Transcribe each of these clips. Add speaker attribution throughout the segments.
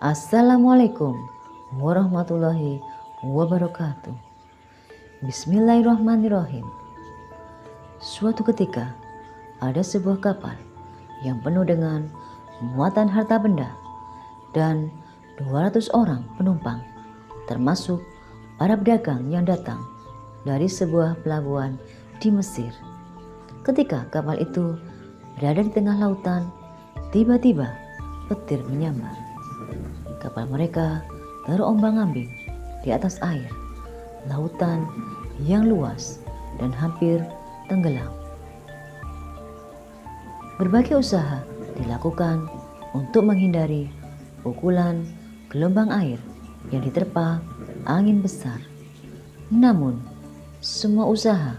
Speaker 1: Assalamualaikum warahmatullahi wabarakatuh. Bismillahirrahmanirrahim. Suatu ketika ada sebuah kapal yang penuh dengan muatan harta benda dan 200 orang penumpang, termasuk para pedagang yang datang dari sebuah pelabuhan di Mesir. Ketika kapal itu berada di tengah lautan, tiba-tiba petir menyambar. Kapal mereka terombang-ambing di atas air, lautan yang luas dan hampir tenggelam. Berbagai usaha dilakukan untuk menghindari pukulan gelombang air yang diterpa angin besar. Namun, semua usaha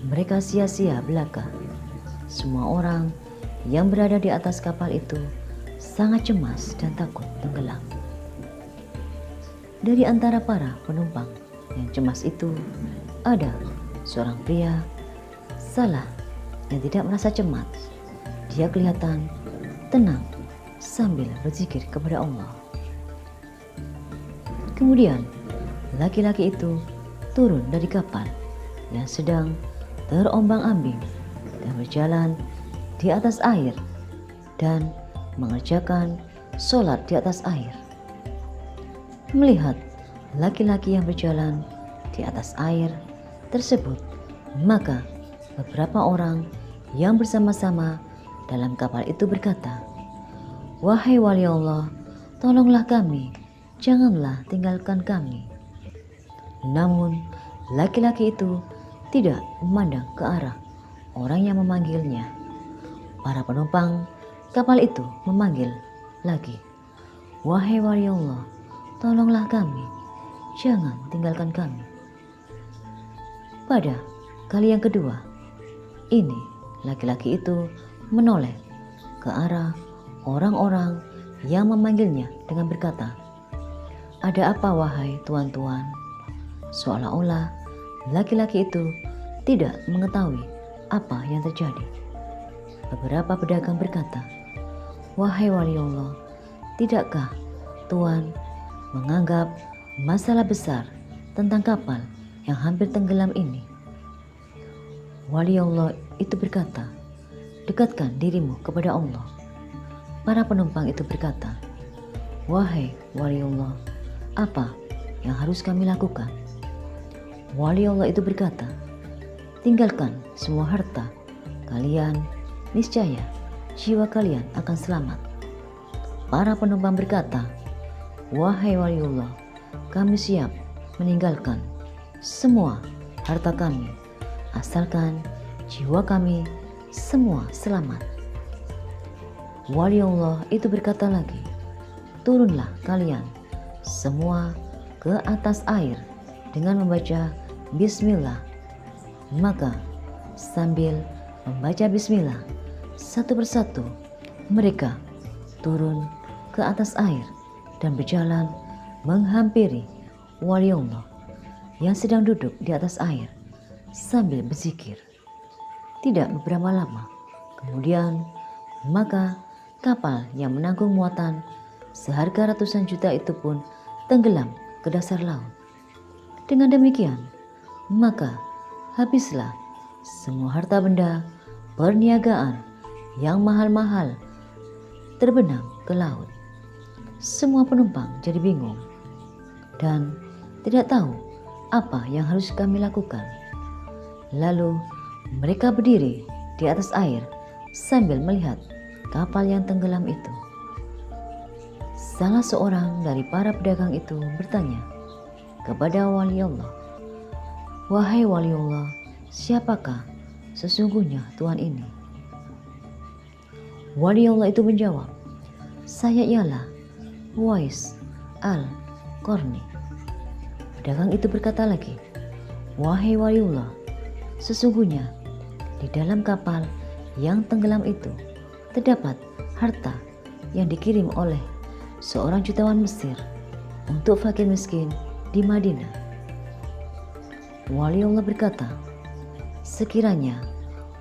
Speaker 1: mereka sia-sia belaka. Semua orang yang berada di atas kapal itu sangat cemas dan takut tenggelam. Dari antara para penumpang yang cemas itu, ada seorang pria Salah yang tidak merasa cemas. Dia kelihatan tenang sambil berzikir kepada Allah. Kemudian laki-laki itu turun dari kapal yang sedang terombang-ambing dan berjalan di atas air dan mengerjakan sholat di atas air. Melihat laki-laki yang berjalan di atas air tersebut, maka beberapa orang yang bersama-sama dalam kapal itu berkata, "Wahai wali Allah, tolonglah kami, janganlah tinggalkan kami." Namun laki-laki itu tidak memandang ke arah orang yang memanggilnya. Para penumpang kapal itu memanggil lagi, "Wahai wali Allah, tolonglah kami, jangan tinggalkan kami." Pada kali yang kedua, ini laki-laki itu menoleh ke arah orang-orang yang memanggilnya dengan berkata, "Ada apa wahai tuan-tuan?" Seolah-olah laki-laki itu tidak mengetahui apa yang terjadi. Beberapa pedagang berkata, "Wahai wali Allah, tidakkah Tuan menganggap masalah besar tentang kapal yang hampir tenggelam ini?" Wali Allah itu berkata, "Dekatkan dirimu kepada Allah." Para penumpang itu berkata, "Wahai wali Allah, apa yang harus kami lakukan?" Wali Allah itu berkata, "Tinggalkan semua harta kalian, niscaya jiwa kalian akan selamat." Para penumpang berkata, "Wahai waliullah, kami siap meninggalkan semua harta kami, asalkan jiwa kami semua selamat." Waliullah itu berkata lagi, "Turunlah kalian semua ke atas air dengan membaca Bismillah." Maka sambil membaca Bismillah, satu persatu mereka turun ke atas air dan berjalan menghampiri wali Allah yang sedang duduk di atas air sambil berzikir. Tidak beberapa lama kemudian, maka kapal yang menanggung muatan seharga ratusan juta itu pun tenggelam ke dasar laut. Dengan demikian, maka habislah semua harta benda perniagaan yang mahal-mahal terbenam ke laut. Semua penumpang jadi bingung dan tidak tahu apa yang harus kami lakukan. Lalu mereka berdiri di atas air sambil melihat kapal yang tenggelam itu. Salah seorang dari para pedagang itu bertanya kepada wali Allah, "Wahai wali Allah, siapakah sesungguhnya Tuhan ini?" Wali Allah itu menjawab, "Saya ialah Uwais Al-Qarni." Pedagang itu berkata lagi, "Wahai waliullah, sesungguhnya di dalam kapal yang tenggelam itu terdapat harta yang dikirim oleh seorang jutawan Mesir untuk fakir miskin di Madinah." Wali Allah berkata, "Sekiranya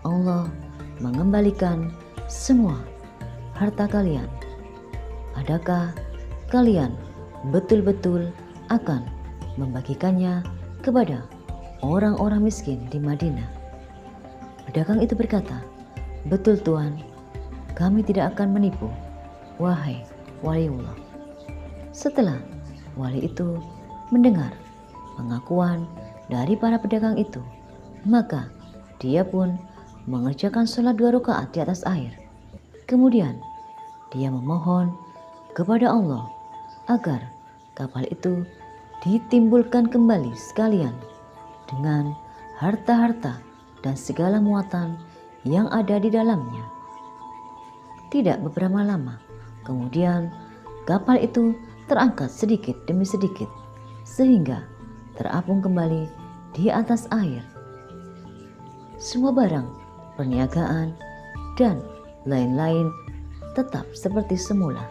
Speaker 1: Allah mengembalikan semua harta kalian, adakah kalian betul-betul akan membagikannya kepada orang-orang miskin di Madinah. Pedagang itu berkata, "Betul Tuan, kami tidak akan menipu, wahai waliullah." Setelah wali itu mendengar pengakuan dari para pedagang itu, maka dia pun mengerjakan sholat 2 rakaat di atas air. Kemudian dia memohon kepada Allah agar kapal itu ditimbulkan kembali sekalian dengan harta-harta dan segala muatan yang ada di dalamnya. Tidak beberapa lama kemudian kapal itu terangkat sedikit demi sedikit sehingga terapung kembali di atas air. Semua barang, perniagaan, dan lain-lain tetap seperti semula.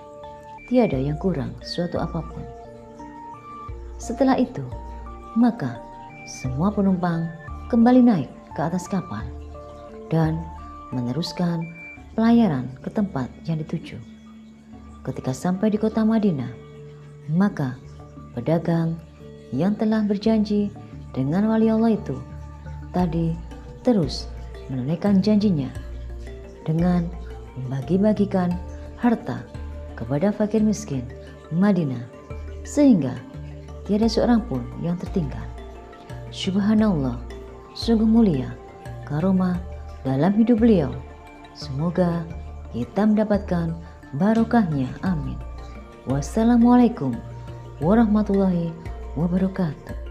Speaker 1: Tiada yang kurang suatu apapun. Setelah itu, maka semua penumpang kembali naik ke atas kapal dan meneruskan pelayaran ke tempat yang dituju. Ketika sampai di kota Madinah, maka pedagang yang telah berjanji dengan wali Allah itu tadi terus menunaikan janjinya dengan membagi-bagikan harta kepada fakir miskin Madinah sehingga tiada seorang pun yang tertinggal. Subhanallah, sungguh mulia karomah dalam hidup beliau. Semoga kita mendapatkan barokahnya. Amin. Wassalamualaikum warahmatullahi wabarakatuh.